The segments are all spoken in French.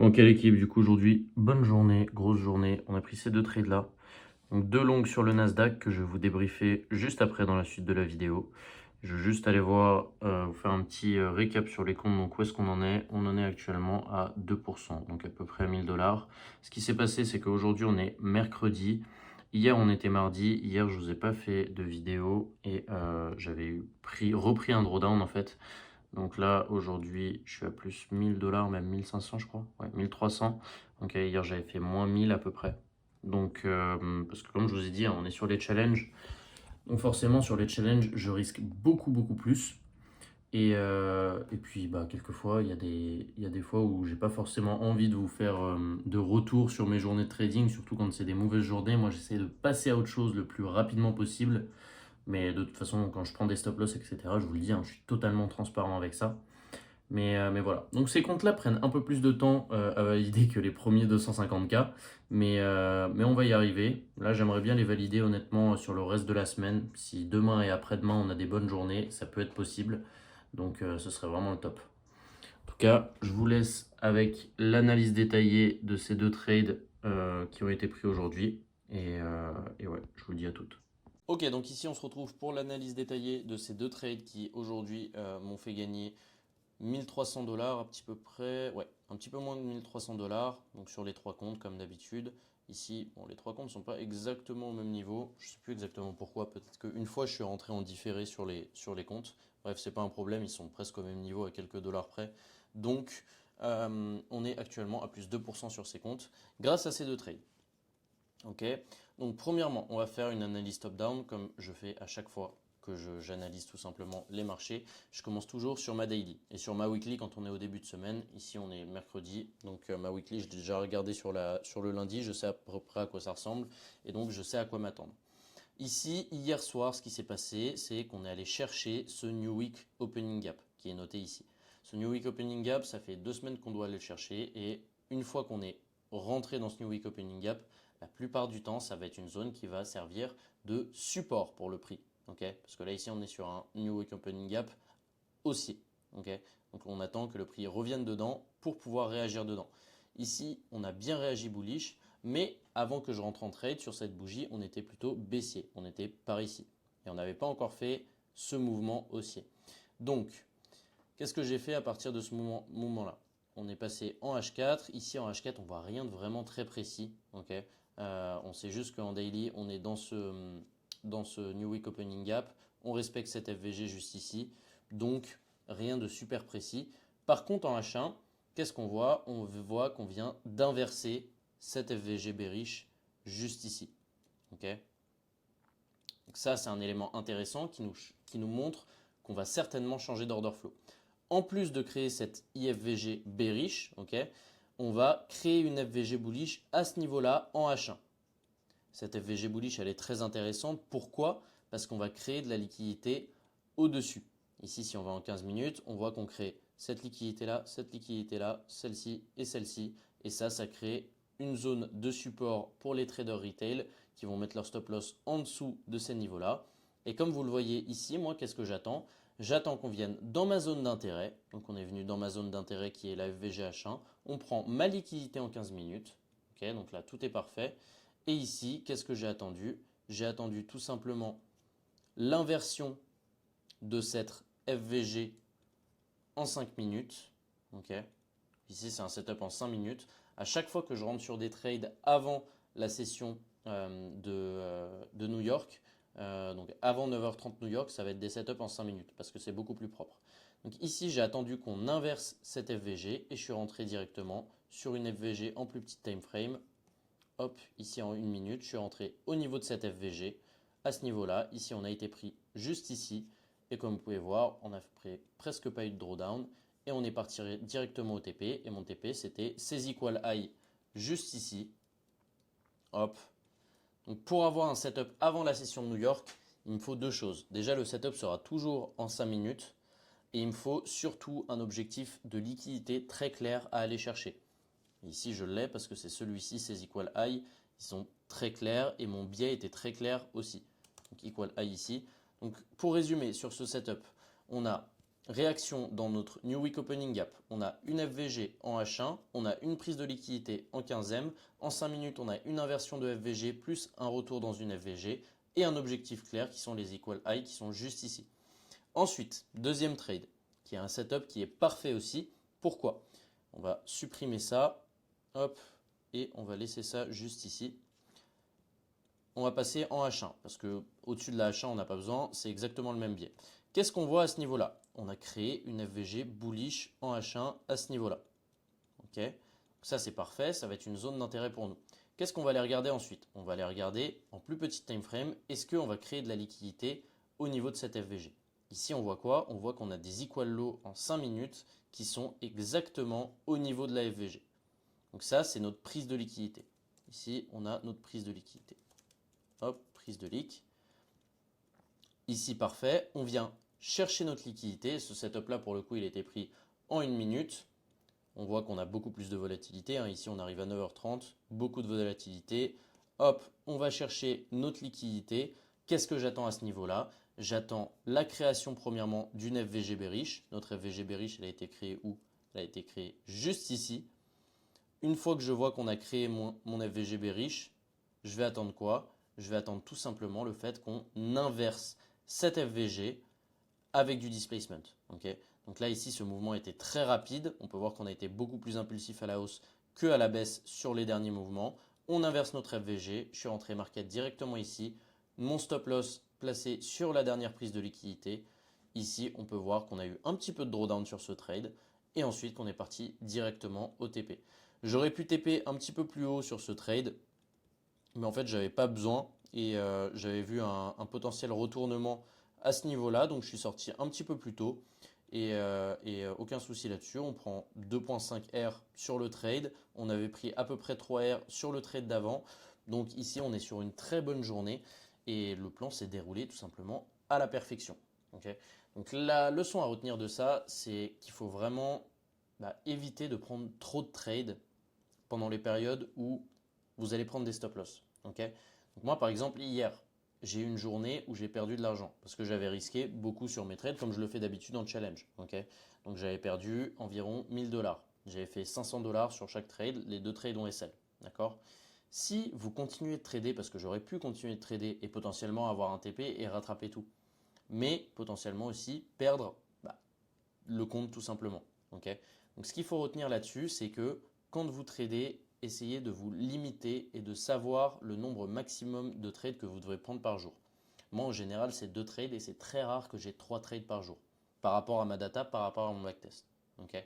Bon, quelle équipe du coup aujourd'hui? Bonne journée, grosse journée. On a pris ces deux trades là. Donc deux longues sur le Nasdaq que je vais vous débriefer juste après dans la suite de la vidéo. Je vais juste aller voir, vous faire un petit récap sur les comptes. Donc où est-ce qu'on en est? On en est actuellement à 2%, donc à peu près à 1000 dollars. Ce qui s'est passé, c'est qu'aujourd'hui on est mercredi. Hier on était mardi. Hier je vous ai pas fait de vidéo et j'avais repris un drawdown en fait. Donc là, aujourd'hui, je suis à plus 1000 dollars, même 1500, je crois. Ouais, 1300. Donc hier, j'avais fait moins 1000 à peu près. Donc, parce que comme je vous ai dit, hein, on est sur les challenges. Donc forcément, sur les challenges, je risque beaucoup, beaucoup plus. Et puis, bah, quelquefois, il y a des fois où j'ai pas forcément envie de vous faire de retour sur mes journées de trading, surtout quand c'est des mauvaises journées. Moi, j'essaie de passer à autre chose le plus rapidement possible. Mais de toute façon, quand je prends des stop loss, etc., je vous le dis, hein, je suis totalement transparent avec ça. Mais voilà. Donc ces comptes-là prennent un peu plus de temps à valider que les premiers 250K. Mais on va y arriver. Là, j'aimerais bien les valider honnêtement sur le reste de la semaine. Si demain et après-demain, on a des bonnes journées, ça peut être possible. Donc ce serait vraiment le top. En tout cas, je vous laisse avec l'analyse détaillée de ces deux trades qui ont été pris aujourd'hui. Et ouais, je vous dis à toutes. Ok, donc ici on se retrouve pour l'analyse détaillée de ces deux trades qui aujourd'hui m'ont fait gagner 1300 dollars à petit peu près, ouais, un petit peu moins de 1300 dollars, donc sur les trois comptes comme d'habitude. Ici, bon, les trois comptes ne sont pas exactement au même niveau, je ne sais plus exactement pourquoi, peut-être qu'une fois je suis rentré en différé sur les comptes. Bref, c'est pas un problème, ils sont presque au même niveau à quelques dollars près. Donc, on est actuellement à plus 2% sur ces comptes grâce à ces deux trades. Ok, donc premièrement, on va faire une analyse top-down comme je fais à chaque fois que j'analyse tout simplement les marchés. Je commence toujours sur ma daily et sur ma weekly quand on est au début de semaine. Ici, on est mercredi, donc ma weekly, je l'ai déjà regardé sur le lundi, je sais à peu près à quoi ça ressemble et donc je sais à quoi m'attendre. Ici, hier soir, ce qui s'est passé, c'est qu'on est allé chercher ce New Week Opening Gap qui est noté ici. Ce New Week Opening Gap, ça fait 2 semaines qu'on doit aller le chercher et une fois qu'on est rentré dans ce New Week Opening Gap, la plupart du temps, ça va être une zone qui va servir de support pour le prix. Okay, parce que là, ici, on est sur un New Week Opening Gap haussier. Okay, donc, on attend que le prix revienne dedans pour pouvoir réagir dedans. Ici, on a bien réagi bullish, mais avant que je rentre en trade sur cette bougie, on était plutôt baissier. On était par ici. Et on n'avait pas encore fait ce mouvement haussier. Donc, qu'est-ce que j'ai fait à partir de ce moment-là? On est passé en H4. Ici, en H4, on voit rien de vraiment très précis. Okay, on sait juste qu'en daily, on est dans ce New Week Opening Gap. On respecte cette FVG juste ici. Donc, rien de super précis. Par contre, en H1, qu'est-ce qu'on voit? On voit qu'on vient d'inverser cette FVG bearish juste ici. Okay, donc ça, c'est un élément intéressant qui nous montre qu'on va certainement changer d'order flow. En plus de créer cette IFVG bearish, okay, on va créer une FVG bullish à ce niveau-là en H1. Cette FVG bullish, elle est très intéressante. Pourquoi? Parce qu'on va créer de la liquidité au-dessus. Ici, si on va en 15 minutes, on voit qu'on crée cette liquidité-là, celle-ci et celle-ci. Et ça crée une zone de support pour les traders retail qui vont mettre leur stop loss en dessous de ces niveaux-là. Et comme vous le voyez ici, moi, qu'est-ce que j'attends? J'attends qu'on vienne dans ma zone d'intérêt. Donc, on est venu dans ma zone d'intérêt qui est la FVGH1. On prend ma liquidité en 15 minutes. Okay, donc là, tout est parfait. Et ici, qu'est-ce que j'ai attendu? J'ai attendu tout simplement l'inversion de cette FVG en 5 minutes. Okay. Ici, c'est un setup en 5 minutes. À chaque fois que je rentre sur des trades avant la session de New York, donc avant 9h30 New York, ça va être des setups en 5 minutes parce que c'est beaucoup plus propre. Donc ici, j'ai attendu qu'on inverse cette FVG et je suis rentré directement sur une FVG en plus petit time frame. Hop, ici en 1 minute, je suis rentré au niveau de cette FVG. À ce niveau-là, ici, on a été pris juste ici. Et comme vous pouvez voir, on a presque pas eu de drawdown. Et on est parti directement au TP. Et mon TP, c'était ces equal high juste ici. Hop. Donc pour avoir un setup avant la session de New York, il me faut deux choses. Déjà, le setup sera toujours en 5 minutes. Et il me faut surtout un objectif de liquidité très clair à aller chercher. Ici, je l'ai parce que c'est celui-ci, ces equal high. Ils sont très clairs et mon biais était très clair aussi. Donc, equal high ici. Donc, pour résumer sur ce setup, on a réaction dans notre New Week Opening Gap. On a une FVG en H1, on a une prise de liquidité en 15e. En 5 minutes, on a une inversion de FVG plus un retour dans une FVG et un objectif clair qui sont les equal high qui sont juste ici. Ensuite, deuxième trade, qui est un setup qui est parfait aussi. Pourquoi? On va supprimer ça, hop, et on va laisser ça juste ici. On va passer en H1, parce que au-dessus de la H1, on n'a pas besoin, c'est exactement le même biais. Qu'est-ce qu'on voit à ce niveau-là? On a créé une FVG bullish en H1 à ce niveau-là. Ok, ça c'est parfait, ça va être une zone d'intérêt pour nous. Qu'est-ce qu'on va aller regarder ensuite? On va aller regarder en plus petit time frame, est-ce qu'on va créer de la liquidité au niveau de cette FVG? Ici, on voit quoi? On voit qu'on a des equal lows en 5 minutes qui sont exactement au niveau de la FVG. Donc ça, c'est notre prise de liquidité. Ici, on a notre prise de liquidité. Hop, prise de liq. Ici, parfait. On vient chercher notre liquidité. Ce setup-là, pour le coup, il a été pris en 1 minute. On voit qu'on a beaucoup plus de volatilité. Ici, on arrive à 9h30. Beaucoup de volatilité. Hop, on va chercher notre liquidité. Qu'est-ce que j'attends à ce niveau-là? J'attends la création, premièrement, d'une FVG bearish. Notre FVG bearish, elle a été créée où? Elle a été créée juste ici. Une fois que je vois qu'on a créé mon FVG bearish, je vais attendre quoi? Je vais attendre tout simplement le fait qu'on inverse cette FVG avec du displacement. Okay, donc là, ici, ce mouvement était très rapide. On peut voir qu'on a été beaucoup plus impulsif à la hausse que à la baisse sur les derniers mouvements. On inverse notre FVG. Je suis rentré market directement ici. Mon stop loss placé sur la dernière prise de liquidité. Ici, on peut voir qu'on a eu un petit peu de drawdown sur ce trade et ensuite qu'on est parti directement au TP. J'aurais pu TP un petit peu plus haut sur ce trade, mais en fait, j'avais pas besoin et j'avais vu un potentiel retournement à ce niveau-là, donc je suis sorti un petit peu plus tôt et aucun souci là-dessus. On prend 2.5 R sur le trade, on avait pris à peu près 3 R sur le trade d'avant, donc ici on est sur une très bonne journée et le plan s'est déroulé tout simplement à la perfection. Okay, donc la leçon à retenir de ça, c'est qu'il faut vraiment éviter de prendre trop de trades pendant les périodes où vous allez prendre des stop loss. Okay, donc moi, par exemple, hier, j'ai eu une journée où j'ai perdu de l'argent parce que j'avais risqué beaucoup sur mes trades comme je le fais d'habitude en challenge. Okay, donc j'avais perdu environ 1000 $. J'avais fait 500 $ sur chaque trade. Les deux trades ont SL. D'accord. Si vous continuez de trader, parce que j'aurais pu continuer de trader et potentiellement avoir un TP et rattraper tout, mais potentiellement aussi perdre le compte tout simplement. Okay, donc ce qu'il faut retenir là-dessus, c'est que quand vous tradez, essayez de vous limiter et de savoir le nombre maximum de trades que vous devrez prendre par jour. Moi, en général, c'est 2 trades et c'est très rare que j'ai 3 trades par jour par rapport à ma data, par rapport à mon backtest. Okay,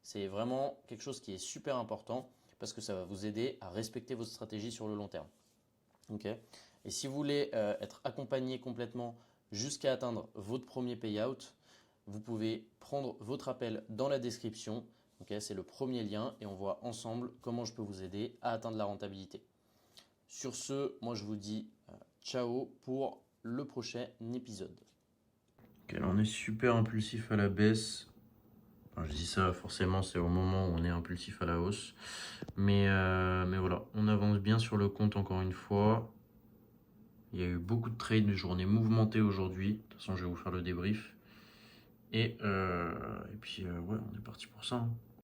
c'est vraiment quelque chose qui est super important parce que ça va vous aider à respecter votre stratégie sur le long terme. Okay, et si vous voulez être accompagné complètement jusqu'à atteindre votre premier payout, vous pouvez prendre votre appel dans la description. Okay, c'est le premier lien et on voit ensemble comment je peux vous aider à atteindre la rentabilité. Sur ce, moi je vous dis ciao pour le prochain épisode. Okay, là on est super impulsif à la baisse. Enfin, je dis ça forcément, c'est au moment où on est impulsif à la hausse. Mais voilà, on avance bien sur le compte encore une fois. Il y a eu beaucoup de trades, de journées mouvementées aujourd'hui. De toute façon, je vais vous faire le débrief. Et puis, ouais, on est parti pour ça. Hein.